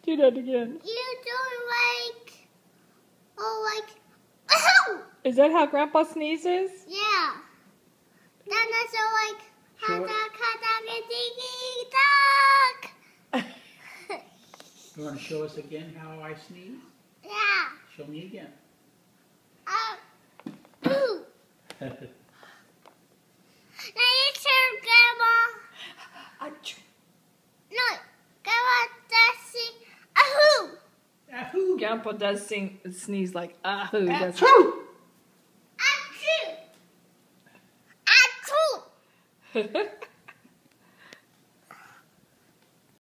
Do that again. You do like, Is that how Grandpa sneezes? yeah. Then it's like, Sure. duck. You want to show us again how I sneeze? Yeah. Show me again. Ooh. Now you turn, Grandma. Achoo. No, Grandma does sing ahoo. Ahoo! Grandpa does sneeze like ahoo. Doesn't he? Achoo! Achoo. Achoo.